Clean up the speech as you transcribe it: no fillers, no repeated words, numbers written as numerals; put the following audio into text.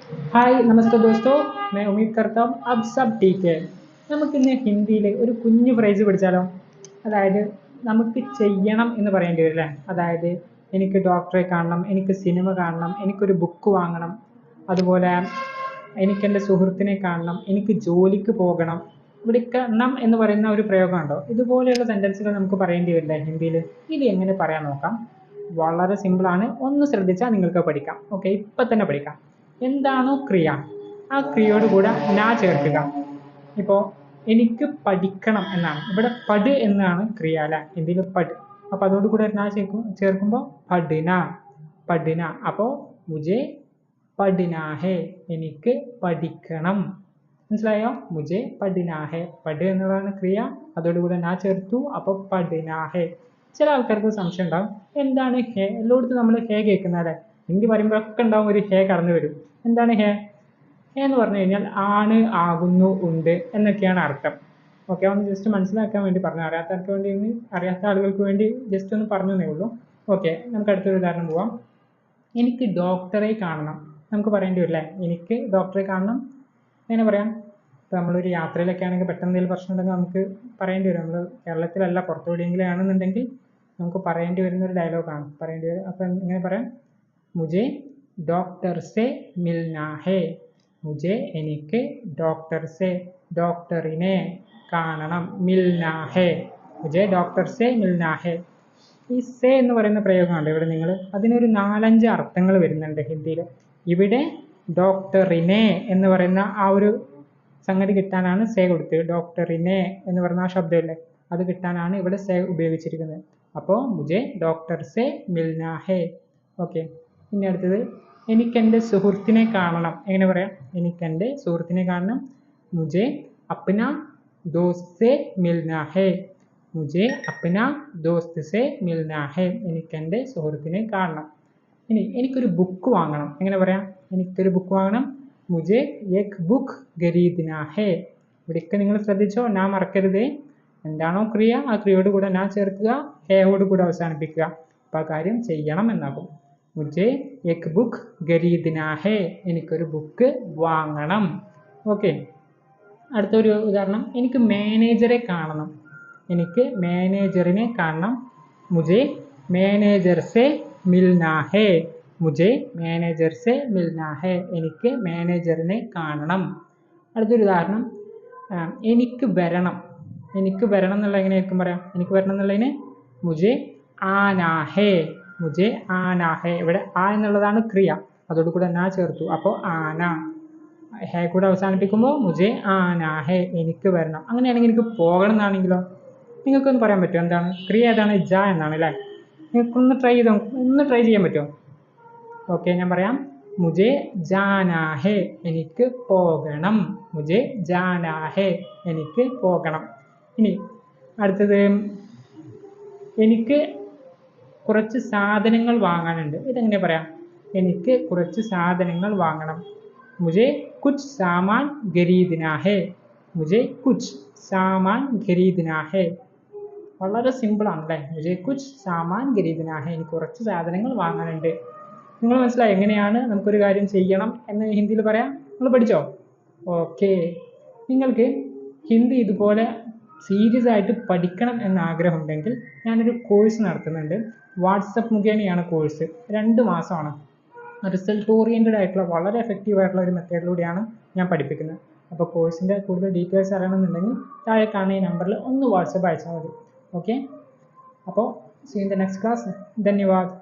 हाय नमस्ते दोस्तों, मैं उम्मीद करता हूँ अब सब ठीक है. നമുക്കിന്ന് ഹിന്ദിയിൽ ഒരു കുഞ്ഞു ഫ്രേസ് പഠിച്ചാലോ? അതായത് നമുക്ക് ചെയ്യണം എന്ന് പറയേണ്ടി വരും അല്ലേ? അതായത് എനിക്ക് ഡോക്ടറെ കാണണം, എനിക്ക് സിനിമ കാണണം, എനിക്കൊരു ബുക്ക് വാങ്ങണം, അതുപോലെ എനിക്കെൻ്റെ സുഹൃത്തിനെ കാണണം, എനിക്ക് ജോലിക്ക് പോകണം. ഇവിടെയൊക്കെ നം എന്ന് പറയുന്ന ഒരു പ്രയോഗമുണ്ടോ? ഇതുപോലെയുള്ള സെൻറ്റൻസുകൾ നമുക്ക് പറയേണ്ടി വരില്ലേ ഹിന്ദിയിൽ? ഇത് എങ്ങനെ പറയാൻ നോക്കാം. വളരെ സിമ്പിളാണ്, ഒന്ന് ശ്രദ്ധിച്ചാൽ നിങ്ങൾക്ക് പഠിക്കാം. ഓക്കെ, ഇപ്പം തന്നെ പഠിക്കാം. എന്താണോ ക്രിയ, ആ ക്രിയയോട് കൂടെ നാ ചേർക്കുക. ഇപ്പോൾ എനിക്ക് പഠിക്കണം എന്നാണ്, ഇവിടെ പട് എന്നാണ് ക്രിയ അല്ലെ, ഹിന്ദിയിൽ പട്. അപ്പോൾ അതോട് കൂടെ നാ ചേർക്കുമ്പോൾ പഠന, പഠന. അപ്പോൾ മുജെ പഠിനാ ഹെ, എനിക്ക് പഠിക്കണം. മനസ്സിലായോ? മുജെ പഠിനാ ഹെ, പട് എന്നുള്ളതാണ് ക്രിയ, അതോടുകൂടെ നാ ചേർത്തു, അപ്പോൾ പഠിനാ ഹെ. ചില ആൾക്കാർക്ക് സംശയം ഉണ്ടാവും, എന്താണ് ഹേ? എല്ലായിടത്തും നമ്മൾ ഹേ കേൾക്കുന്ന അല്ലേ? ഹിന്ദി പറയുമ്പോഴൊക്കെ ഉണ്ടാവും ഒരു ഹേ കടന്നു വരും. എന്താണ് ഹേ? ഹേ എന്ന് പറഞ്ഞു കഴിഞ്ഞാൽ ആണ്, ആകുന്നു, ഉണ്ട് എന്നൊക്കെയാണ് അർത്ഥം. ഓക്കെ, ഒന്ന് ജസ്റ്റ് മനസ്സിലാക്കാൻ വേണ്ടി പറഞ്ഞു, അറിയാത്തവർക്ക് വേണ്ടി, അറിയാത്ത ആളുകൾക്ക് വേണ്ടി ജസ്റ്റ് ഒന്ന് പറഞ്ഞേ ഉള്ളൂ. ഓക്കെ, നമുക്ക് അടുത്തൊരു ഉദാഹരണം പോവാം. എനിക്ക് ഡോക്ടറെ കാണണം, നമുക്ക് പറയേണ്ടി വരില്ലേ? എനിക്ക് ഡോക്ടറെ കാണണം എങ്ങനെ പറയാം? ഇപ്പോൾ നമ്മളൊരു യാത്രയിലൊക്കെ ആണെങ്കിൽ പെട്ടെന്ന് എന്തെങ്കിലും പ്രശ്നം ഉണ്ടെങ്കിൽ നമുക്ക് പറയേണ്ടി വരും. നമ്മൾ കേരളത്തിലല്ല പുറത്തെവിടെയെങ്കിലും ആണെന്നുണ്ടെങ്കിൽ നമുക്ക് പറയേണ്ടി വരുന്ന ഒരു ഡയലോഗാണ് പറയേണ്ടി വരും. അപ്പം എങ്ങനെ പറയാം? മുജെ ഡോക്ടർ സെ മിൽനാ ഹേ, മുജെ എനിക്ക് ഡോക്ടർ സെ, ഡോക്ടറിനെ കാണണം, മിൽനാ ഹേ, മുജെ ഡോക്ടർ സെ മിൽനാ ഹേ. ഈ സെ എന്ന് പറയുന്ന പ്രയോഗമുണ്ട് ഇവിടെ, നിങ്ങൾ അതിനൊരു 4-5 അർത്ഥങ്ങൾ വരുന്നുണ്ട് ഹിന്ദിയിൽ. ഇവിടെ ഡോക്ടറിനെ എന്ന് പറയുന്ന ആ ഒരു സംഗതി കിട്ടാനാണ് സേ കൊടുത്തത്. ഡോക്ടറിനെ എന്ന് പറയുന്ന ആ ശബ്ദമില്ലേ, അത് കിട്ടാനാണ് ഇവിടെ സേ ഉപയോഗിച്ചിരിക്കുന്നത്. അപ്പോൾ മുജെ ഡോക്ടർ സെ മിൽനാ ഹേ. ഓക്കെ, ഇനി അടുത്തത് എനിക്കെൻ്റെ സുഹൃത്തിനെ കാണണം. എങ്ങനെ പറയാം? എനിക്കെൻ്റെ സുഹൃത്തിനെ കാണണം, മുജെ അപ്ന ദോസ്ത് സെ മിൽനാ ഹേ, മുജെ അപ്ന ദോസ്ത് സെ മിൽനാ ഹേ, എനിക്കെൻ്റെ സുഹൃത്തിനെ കാണണം. ഇനി എനിക്കൊരു ബുക്ക് വാങ്ങണം. എങ്ങനെ പറയാം? എനിക്കൊരു ബുക്ക് വാങ്ങണം, മുജെ ഏക് ബുക്ക് ഖരീദ്നാ ഹേ. ഇവിടെയൊക്കെ നിങ്ങൾ ശ്രദ്ധിച്ചോ, നാ മറക്കരുത്. എന്താണോ ക്രിയ, ആ ക്രിയയോട് കൂടെ നാ ചേർക്കുക, ഹേയോട് കൂടെ അവസാനിപ്പിക്കുക. അപ്പോൾ ആ കാര്യം ചെയ്യണം എന്നാകും. മുജെ ഏക് ബുക്ക് ഖരീദ്നാ ഹേ, എനിക്കൊരു ബുക്ക് വാങ്ങണം. ഓക്കെ, അടുത്തൊരു ഉദാഹരണം. എനിക്ക് മാനേജറെ കാണണം, എനിക്ക് മാനേജറിനെ കാണണം, മുജെ മാനേജർ സെ മിൽനാ ഹേ, മുജെ മാനേജർ സെ മിൽനാ ഹേ, എനിക്ക് മാനേജറിനെ കാണണം. അടുത്തൊരു ഉദാഹരണം. എനിക്ക് വരണം, എനിക്ക് വരണം എന്നുള്ള എങ്ങനെയായിരിക്കും പറയാം? എനിക്ക് വരണം എന്നുള്ളതിന് മുജെ ആനാ ഹേ, മുജെ ആനാ ഹേ. ഇവിടെ ആ എന്നുള്ളതാണ് ക്രിയ, അതോട് കൂടെ നാ ചേർത്തു, അപ്പോൾ ആന. ഹേ കൂടെ അവസാനിപ്പിക്കുമ്പോൾ മുജെ ആനാ ഹേ, എനിക്ക് വരണം. അങ്ങനെയാണെങ്കിൽ എനിക്ക് പോകണം എന്നാണെങ്കിലോ? നിങ്ങൾക്കൊന്ന് പറയാൻ പറ്റുമോ എന്താണ് ക്രിയ? ഏതാണ്? ജ എന്നാണ് അല്ലേ? നിങ്ങൾക്കൊന്ന് ട്രൈ ചെയ്യാൻ പറ്റുമോ? ഓക്കെ, ഞാൻ പറയാം. മുജെ ജാനാ ഹേ, എനിക്ക് പോകണം, മുജെ ജാനാ ഹേ, എനിക്ക് പോകണം. ഇനി അടുത്തത്, എനിക്ക് കുറച്ച് സാധനങ്ങൾ വാങ്ങാനുണ്ട്. ഇതെങ്ങനെ പറയാം? എനിക്ക് കുറച്ച് സാധനങ്ങൾ വാങ്ങണം, മുജെ കുച്ച് സാമാൻ ഖരീദ്നാ ഹേ, മുജെ കുച്ച് സാമാൻ ഖരീദ്നാ ഹേ. വളരെ സിമ്പിളാണ് അല്ലേ? മുജെ കുച്ച് സാമാൻ ഖരീദ്നാ ഹേ, എനിക്ക് കുറച്ച് സാധനങ്ങൾ വാങ്ങാനുണ്ട്. നിങ്ങൾ മനസ്സിലായി എങ്ങനെയാണ് നമുക്കൊരു കാര്യം ചെയ്യണം എന്ന് ഹിന്ദിയിൽ പറയാം? നിങ്ങൾ പഠിച്ചോ? ഓക്കെ, നിങ്ങൾക്ക് ഹിന്ദി ഇതുപോലെ സീരിയസ് ആയിട്ട് പഠിക്കണം എന്ന ആഗ്രഹമുണ്ടെങ്കിൽ ഞാനൊരു കോഴ്സ് നടത്തുന്നുണ്ട്. വാട്സപ്പ് മുഖേനയാണ് കോഴ്സ്. 2 മാസമാണ്. റിസൾട്ട് ഓറിയൻറ്റഡ് ആയിട്ടുള്ള വളരെ എഫക്റ്റീവ് ആയിട്ടുള്ള ഒരു മെത്തേഡിലൂടെയാണ് ഞാൻ പഠിപ്പിക്കുന്നത്. അപ്പോൾ കോഴ്സിൻ്റെ കൂടുതൽ ഡീറ്റെയിൽസ് അറിയണമെന്നുണ്ടെങ്കിൽ താഴെ കാണുന്ന ഈ നമ്പറിൽ ഒന്ന് വാട്സപ്പ് അയച്ചാൽ മതി. ഓക്കെ, അപ്പോൾ see in the next class. ധന്യവാദ്.